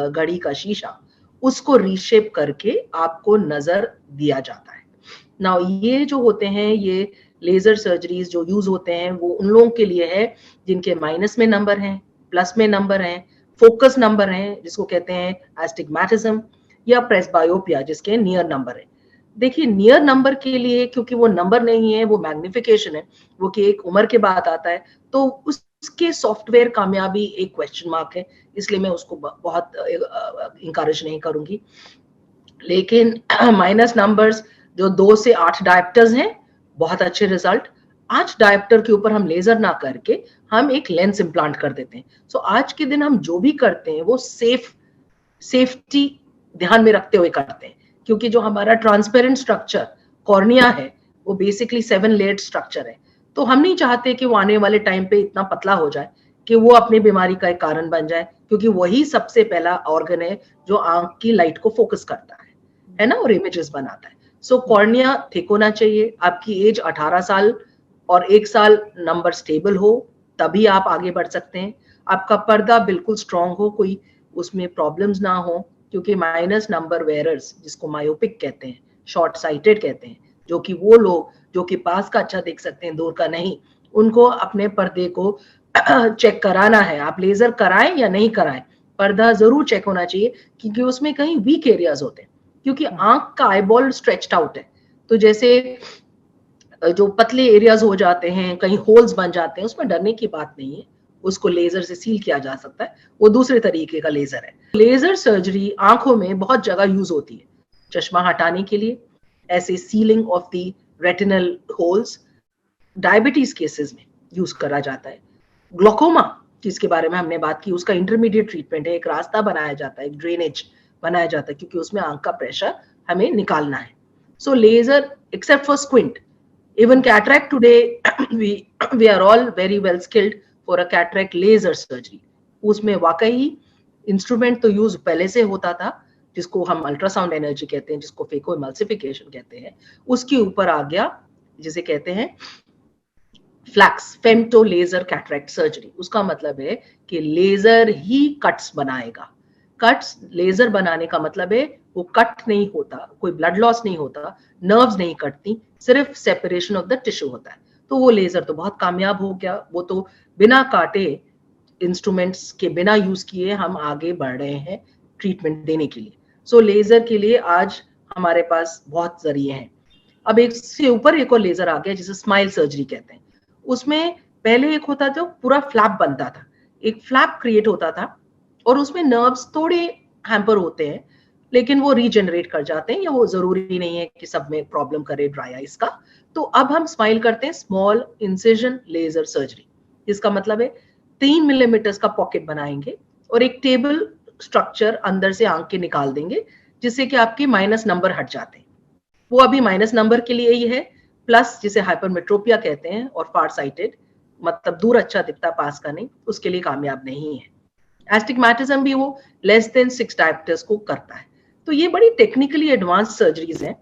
घड़ी का शीशा, उसको रीशेप करके आपको नजर दिया जाता है। नाउ ये जो होते हैं, ये लेजर सर्जरीज जो यूज होते हैं वो उन लोगों के लिए है जिनके माइनस में नंबर हैं, प्लस में नंबर हैं, फोकस नंबर हैं जिसको कहते हैं एस्टिग्मेटिज्म, या प्रेसबायोपिया जिसके नियर नंबर है। देखिए नियर नंबर के लिए, क्योंकि वो नंबर नहीं है, वो मैग्निफिकेशन है, वो कि एक उम्र के बाद आता है, तो उसके सॉफ्टवेयर कामयाबी एक क्वेश्चन मार्क है, इसलिए मैं उसको बहुत इंकरेज नहीं करूंगी। लेकिन माइनस नंबर्स जो 2 से 8 डायप्टर्स हैं, बहुत अच्छे रिजल्ट। 8 डायप्टर के ऊपर हम लेजर ना करके हम एक लेंस इम्प्लांट कर देते हैं। सो आज के दिन हम जो भी करते हैं वो सेफ्टी ध्यान में रखते हुए करते हैं, क्योंकि जो हमारा ट्रांसपेरेंट स्ट्रक्चर कॉर्निया है वो बेसिकली 7 लेयर्ड स्ट्रक्चर है। तो हम नहीं चाहते कि वो आने वाले टाइम पे इतना पतला हो जाए कि वो अपनी बीमारी का एक कारण बन जाए, क्योंकि वही सबसे पहला ऑर्गन है जो आंख की लाइट को फोकस करता है ना, और इमेजेस बनाता है। सो कॉर्निया थिक होना चाहिए। आपकी एज 18 साल और 1 साल नंबर स्टेबल हो तभी आप आगे बढ़ सकते हैं। आपका पर्दा बिल्कुल स्ट्रांग हो, कोई उसमें प्रॉब्लम्स ना हो, क्योंकि माइनस नंबर वेयरर्स जिसको मायोपिक कहते हैं, शॉर्ट साइटेड कहते हैं, जो कि वो लोग जो कि पास का अच्छा देख सकते हैं दूर का नहीं, उनको अपने पर्दे को चेक कराना है। आप लेजर कराएं या नहीं कराएं, पर्दा जरूर चेक होना चाहिए, क्योंकि उसमें कहीं वीक एरियाज होते हैं, क्योंकि आंख का आईबॉल स्ट्रेच्ड आउट है। तो जैसे जो पतले एरियाज हो जाते हैं, कहीं होल्स बन जाते हैं, उसमें डरने की बात नहीं है, उसको लेजर से सील किया जा सकता है, वो दूसरे तरीके का लेजर है। लेजर सर्जरी आंखों में बहुत जगह यूज होती है, चश्मा हटाने के लिए, ऐसे ceiling of the retinal holes, diabetes cases में यूज करा जाता है। ग्लोकोमा जिसके बारे में हमने बात की, उसका इंटरमीडिएट ट्रीटमेंट है, एक रास्ता बनाया जाता है, एक ड्रेनेज बनाया जाता है, क्योंकि उसमें आंख का प्रेशर हमें निकालना है। So laser except for squint, even cataract today we are all very well skilled for a cataract laser surgery। उसमें वाकई इंस्ट्रूमेंट तो यूज पहले से होता था, जिसको हम अल्ट्रासाउंड एनर्जी कहते हैं, जिसको फेको इमल्सिफिकेशन कहते हैं, उसके ऊपर आ गया जिसे कहते हैं FLACS femto laser cataract surgery. उसका मतलब है कि लेजर ही कट्स बनाएगा। कट्स लेजर बनाने का मतलब है वो कट नहीं होता, कोई ब्लड लॉस नहीं होता, नर्व्स नहीं कटती, सिर्फ सेपरेशन ऑफ द टिश्यू होता है। तो वो लेजर तो बहुत कामयाब हो गया, वो तो बिना काटे, इंस्ट्रूमेंट्स के बिना यूज किए हम आगे बढ़ रहे हैं ट्रीटमेंट देने के लिए। सो लेजर के लिए आज हमारे पास बहुत जरिए हैं। अब एक से ऊपर एक और लेजर आ गया जिसे स्माइल सर्जरी कहते हैं। उसमें पहले एक होता था, पूरा फ्लैप बनता था, एक फ्लैप क्रिएट होता था और उसमें नर्व्स थोड़े हैम्पर होते हैं, लेकिन वो रीजनरेट कर जाते हैं, या वो जरूरी नहीं है कि सब में प्रॉब्लम करे ड्राई आइज का। तो अब हम स्माइल करते हैं स्मॉल इंसिजन लेजर सर्जरी, जिसका मतलब है 3 मिलीमीटर का पॉकेट बनाएंगे और एक टेबल स्ट्रक्चर अंदर से आंख के निकाल देंगे, जिससे कि आपके माइनस नंबर हट जाते हैं। वो अभी माइनस नंबर के लिए ही है, प्लस जिसे हाइपरमेट्रोपिया कहते हैं और फार साइटेड, मतलब दूर अच्छा दिखता पास का नहीं, उसके लिए कामयाब नहीं है। एस्टिग्मेटिज्म भी वो लेस देन 6 डायप्टर्स को करता है। तो ये बड़ी टेक्निकली एडवांस सर्जरीज हैं।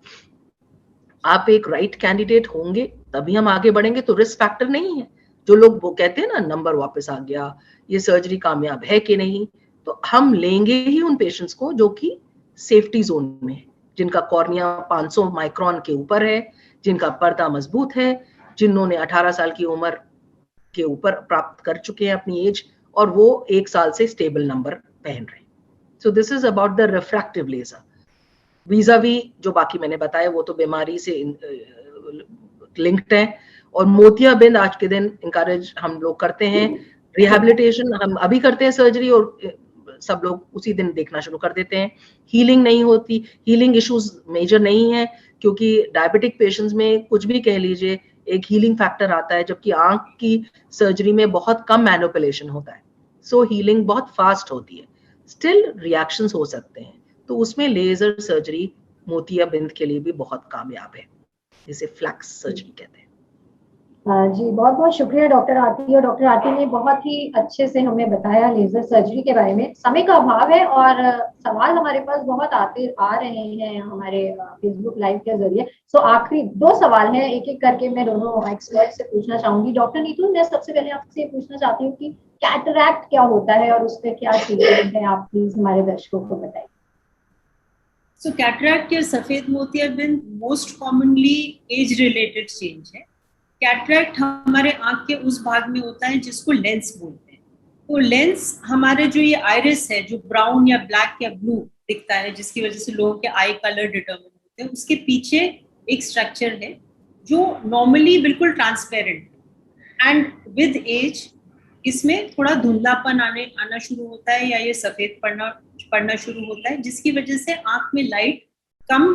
आप एक राइट कैंडिडेट होंगे तभी हम आगे बढ़ेंगे, तो रिस्क फैक्टर नहीं है। जो लोग वो कहते हैं ना नंबर वापस आ गया, ये सर्जरी कामयाब है कि नहीं, तो हम लेंगे ही उन पेशेंट्स को जो कि सेफ्टी जोन में है, जिनका कॉर्निया 500 माइक्रोन के ऊपर है, जिनका पर्दा मजबूत है, जिन्होंने 18 साल की उम्र के ऊपर प्राप्त कर चुके हैं अपनी एज, और वो 1 साल से स्टेबल नंबर पहन रहे हैं। So this is about the refractive laser. Vis-a-vis जो बाकी मैंने बताया वो तो बीमारी से लिंक्ड है, और मोतियाबिंद आज के दिन इंकरेज हम लोग करते हैं। रिहैबिलिटेशन हम अभी करते हैं सर्जरी, और सब लोग उसी दिन देखना शुरू कर देते हैं। हीलिंग नहीं होती, हीलिंग इश्यूज मेजर नहीं है, क्योंकि डायबिटिक पेशेंट्स में कुछ भी कह लीजिए एक हीलिंग फैक्टर आता है, जबकि आंख की सर्जरी में बहुत कम मैनिपुलेशन होता है। सो हीलिंग बहुत फास्ट होती है, स्टिल रिएक्शंस हो सकते हैं, तो उसमें लेजर सर्जरी मोतियाबिंद के लिए भी बहुत कामयाब है, जिसे फ्लैक्स सर्जरी कहते हैं। जी बहुत बहुत शुक्रिया डॉक्टर आरती, और डॉक्टर आरती ने बहुत ही अच्छे से हमें बताया लेजर सर्जरी के बारे में। समय का अभाव है और सवाल हमारे पास बहुत आ रहे हैं हमारे फेसबुक लाइव के जरिए। सो आखिरी 2 सवाल हैं, एक एक करके मैं दोनों एक्सपर्ट से पूछना चाहूंगी। डॉक्टर नीतू, मैं सबसे पहले आपसे पूछना चाहती हूँ कि कैटरैक्ट क्या होता है और उस पर क्या ट्रीटमेंट है, आप प्लीज हमारे दर्शकों को बताइए। सो कैटरैक्ट या सफेद मोतियाबिंद most commonly age related change है। कैटरैक्ट हमारे आंख के उस भाग में होता है जिसको लेंस बोलते हैं। तो लेंस हमारे जो ये आइरिस है, जो ब्राउन या ब्लैक या ब्लू दिखता है, जिसकी वजह से लोगों के आई कलर डिटरमिन होते हैं, उसके पीछे एक स्ट्रक्चर है जो नॉर्मली बिल्कुल ट्रांसपेरेंट है, एंड विद एज इसमें थोड़ा धुंधलापन आना शुरू होता है, या ये सफेद पड़ना शुरू होता है, जिसकी वजह से आंख में लाइट कम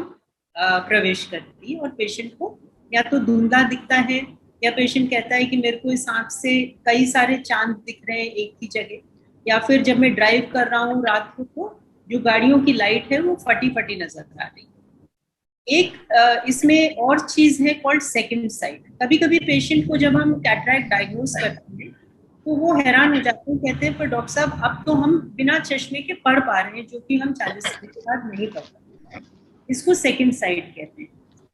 प्रवेश करती है और पेशेंट को या तो धुंधला दिखता है, या पेशेंट कहता है कि मेरे को इस आंख से कई सारे चांद दिख रहे हैं एक ही जगह, या फिर जब मैं ड्राइव कर रहा हूँ रात को तो जो गाड़ियों की लाइट है वो फटी फटी नजर आ रही है। एक इसमें और चीज है कॉल्ड सेकंड साइट। कभी कभी पेशेंट को जब हम कैटरैक्ट डायग्नोज करते हैं तो वो हैरान हो जाते हैं, कहते हैं पर डॉक्टर साहब अब तो हम बिना चश्मे के पढ़ पा रहे हैं, जो कि हम 40 साल के बाद नहीं पढ़ पाते। इसको सेकंड साइट कहते हैं।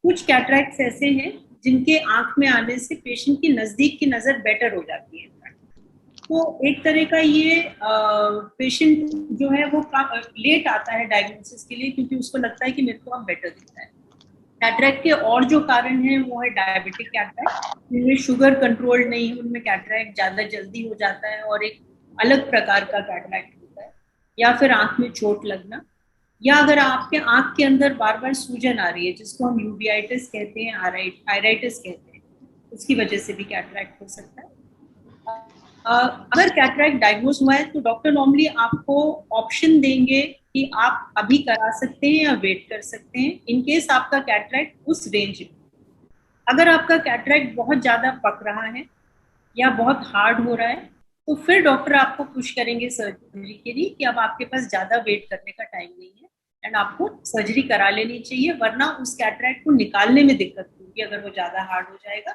कुछ कैटरैक्ट्स ऐसे हैं जिनके आंख में आने से पेशेंट की नजदीक की नजर बेटर हो जाती है। तो एक तरह का ये पेशेंट जो है वो लेट आता है डायग्नोसिस के लिए, क्योंकि उसको लगता है कि मेरे को अब बेटर दिखता है। कैटरैक्ट के और जो कारण हैं वो है डायबिटिक कैटरैक्ट, जिनमें शुगर कंट्रोल नहीं है, उनमें कैटरैक्ट ज्यादा जल्दी हो जाता है और एक अलग प्रकार का कैटरैक्ट होता है। या फिर आंख में चोट लगना, या अगर आपके आंख के अंदर बार बार सूजन आ रही है, जिसको हम यूवियाइटिस कहते हैं, आयराइटिस कहते हैं, उसकी वजह से भी कैटरैक्ट हो सकता है। अगर कैटरैक्ट डायग्नोज हुआ है तो डॉक्टर नॉर्मली आपको ऑप्शन देंगे कि आप अभी करा सकते हैं या वेट कर सकते हैं, इन केस आपका कैटरैक्ट उस रेंज में। अगर आपका कैटरैक्ट बहुत ज्यादा पक रहा है या बहुत हार्ड हो रहा है तो फिर डॉक्टर आपको पुश करेंगे सर्जरी के लिए कि अब आपके पास ज्यादा वेट करने का टाइम नहीं है एंड आपको सर्जरी करा लेनी चाहिए, वरना उस कैटरैक्ट को निकालने में दिक्कत होगी अगर वो ज्यादा हार्ड हो जाएगा,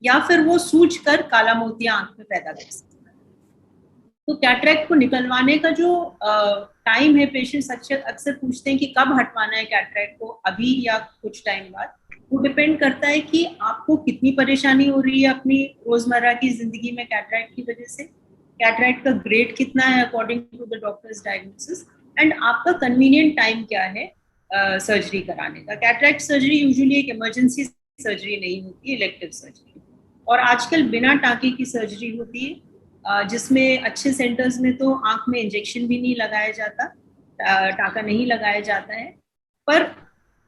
या फिर वो सूज कर काला मोतिया आंख में पैदा कर सकता है। तो कैटरैक्ट को निकलवाने का जो टाइम है, पेशेंट्स अक्सर पूछते हैं कि कब हटवाना है कैटरैक्ट को, अभी या कुछ टाइम बाद। वो डिपेंड करता है कि आपको कितनी परेशानी हो रही है अपनी रोजमर्रा की जिंदगी में कैटरैक्ट की वजह से, कैटरैक्ट का ग्रेड कितना है according to the doctor's diagnosis, and आपका कन्वीनियंट टाइम क्या है सर्जरी कराने का। कैटरैक्ट सर्जरी यूजुअली एक इमरजेंसी सर्जरी नहीं होती, इलेक्टिव सर्जरी। और आजकल बिना टाँके की सर्जरी होती है, जिसमें अच्छे सेंटर्स में तो आँख में इंजेक्शन भी नहीं लगाया जाता, टाँका नहीं लगाया जाता है। पर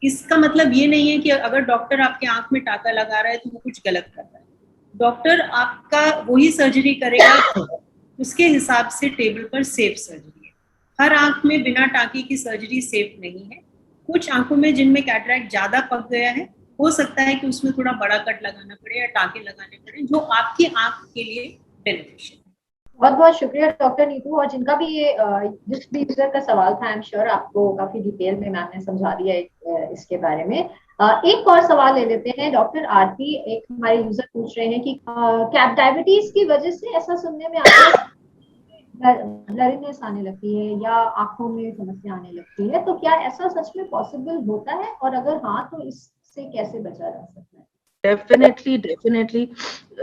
इसका मतलब ये नहीं है कि अगर डॉक्टर आपके आँख में टाँका लगा रहा है तो वो कुछ गलत कर रहा है। डॉक्टर आपका वही सर्जरी करेगा उसके हिसाब से टेबल पर सेफ सर्जरी है। हर आँख में बिना टाँके की सर्जरी सेफ नहीं है। कुछ आँखों में जिनमें कैटरैक्ट ज्यादा पक गया है, हो सकता है कि उसमें थोड़ा बड़ा कट लगाना पड़े या टाँके लगाने पड़े, जो आपकी आँख के लिए बेनिफिशियल है। बहुत बहुत शुक्रिया डॉक्टर नीतू। और जिनका भी ये जिस भी यूजर का सवाल था, आई एम श्योर आपको काफी डिटेल में मैम ने समझा दिया इसके बारे में। एक और सवाल ले लेते हैं डॉक्टर आरती। एक हमारे यूजर पूछ रहे हैं कि कैप डायबिटीज की वजह से ऐसा सुनने में आता है ब्लरीनेस आने लगती है या आंखों में समस्या आने लगती है, तो क्या ऐसा सच में पॉसिबल होता है, और अगर हाँ तो इससे कैसे बचा जा सकता है? डेफिनेटली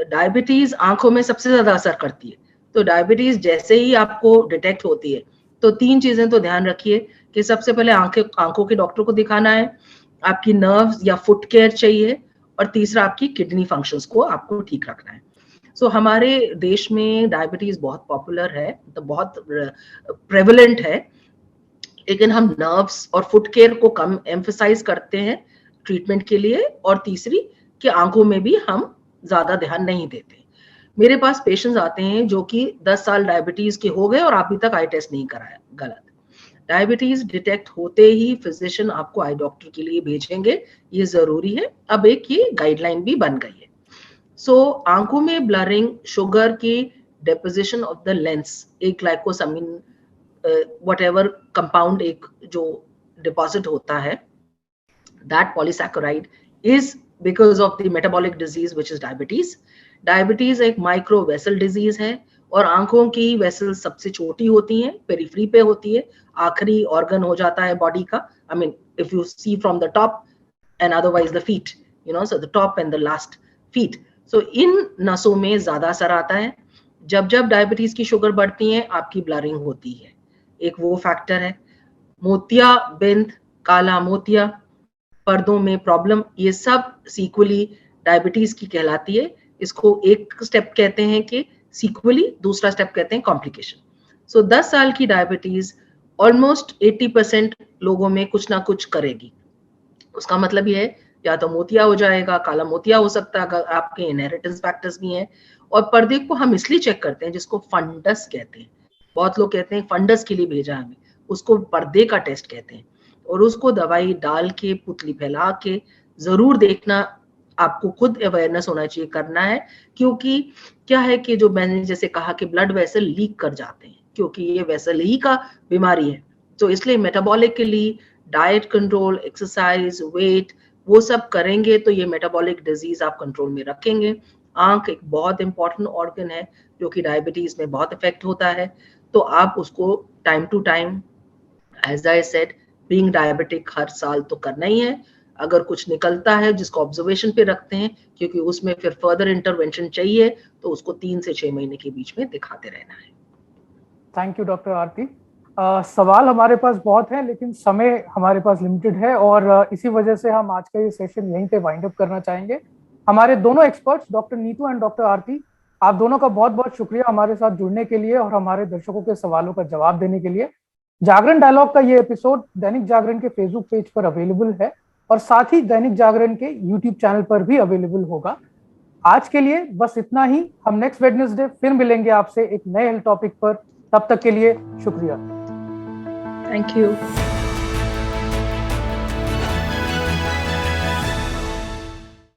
डायबिटीज आंखों में सबसे ज्यादा असर करती है। तो डायबिटीज जैसे ही आपको डिटेक्ट होती है तो 3 चीजें तो ध्यान रखिए कि सबसे पहले आंखों के डॉक्टर को दिखाना है, आपकी नर्व्स या फुट केयर चाहिए, और तीसरा आपकी किडनी फंक्शंस को आपको ठीक रखना है। सो हमारे देश में डायबिटीज बहुत पॉपुलर है, तो बहुत प्रेवलेंट है, लेकिन हम नर्व्स और फुट केयर को कम एम्फसाइज करते हैं ट्रीटमेंट के लिए, और तीसरी कि आंखों में भी हम ज्यादा ध्यान नहीं देते। मेरे पास पेशेंट्स आते हैं जो कि 10 साल डायबिटीज के हो गए और अभी तक आई टेस्ट नहीं कराया। गलत। डायबिटीज डिटेक्ट होते ही फिजिशियन आपको आई डॉक्टर के लिए भेजेंगे, ये जरूरी है। अब एक ये गाइडलाइन भी बन गई है। सो आंखों में ब्लरिंग, शुगर की डेपोजिशन ऑफ द लेंस, एक ग्लाइकोसामिन व्हाटएवर कंपाउंड एक जो डिपॉजिट होता है, that polysaccharide is because of the metabolic disease which is diabetes. Diabetes एक माइक्रो वेसल डिजीज है और आंखों की वेसल सबसे छोटी होती हैं, पेरिफेरी पे होती है, आखिरी ऑर्गन हो जाता है बॉडी का। I mean if you see from the top end otherwise the feet, you know, so the top end the last feet. So इन नसों में ज्यादा असर आता है। जब जब डायबिटीज की शुगर बढ़ती है आपकी ब्लरिंग होती है, एक वो फैक्टर है। मोतियाबिंद, काला मोतिया, पर्दों में प्रॉब्लम, ये सब सीक्वली डायबिटीज की कहलाती है। इसको एक स्टेप कहते हैं कि सीक्वली, दूसरा स्टेप कहते हैं कॉम्प्लिकेशन। सो 10 साल की डायबिटीज ऑलमोस्ट 80% लोगों में कुछ ना कुछ करेगी। उसका मतलब ये है या तो मोतिया हो जाएगा, काला मोतिया हो सकता है, अगर आपके इनहेरिटेंस फैक्टर्स भी हैं। और पर्दे को हम इसलिए चेक करते हैं जिसको फंडस कहते हैं। बहुत लोग कहते हैं फंडस के लिए भेजा हमें, उसको पर्दे का टेस्ट कहते हैं। और उसको दवाई डाल के, पुतली फैला के जरूर देखना, आपको खुद अवेयरनेस होना चाहिए, करना है। क्योंकि क्या है कि जो मैंने जैसे कहा कि ब्लड वेसल लीक कर जाते हैं, क्योंकि ये वेसल ही का बीमारी है। तो इसलिए metabolically diet control, exercise, weight, वो सब करेंगे तो ये मेटाबॉलिक डिजीज आप कंट्रोल में रखेंगे। आंख एक बहुत इंपॉर्टेंट ऑर्गन है जो कि डायबिटीज में बहुत इफेक्ट होता है। तो आप उसको time to time, as I said, being diabetic हर साल तो करना ही है। अगर कुछ निकलता है जिसको ऑब्जर्वेशन पे रखते हैं, क्योंकि उसमें फिर फर्दर इंटरवेंशन चाहिए, तो उसको 3 से 6 महीने के बीच में दिखाते रहना है। थैंक यू डॉक्टर आरती। सवाल हमारे पास बहुत हैं, लेकिन समय हमारे पास लिमिटेड है और इसी वजह से हम आज का ये सेशन यहीं पे वाइंड अप करना चाहेंगे। हमारे दोनों experts doctor Neetu and doctor Aarti, आप दोनों का बहुत बहुत शुक्रिया हमारे साथ जुड़ने के लिए और हमारे दर्शकों के सवालों का जवाब देने के लिए। जागरण डायलॉग का ये एपिसोड दैनिक जागरण के फेसबुक पेज पर अवेलेबल है और साथ ही दैनिक जागरण के यूट्यूब चैनल पर भी अवेलेबल होगा। आज के लिए बस इतना ही। हम नेक्स्ट वेडनेसडे फिर मिलेंगे आपसे एक नए हेल्थ टॉपिक पर। तब तक के लिए शुक्रिया। Thank you.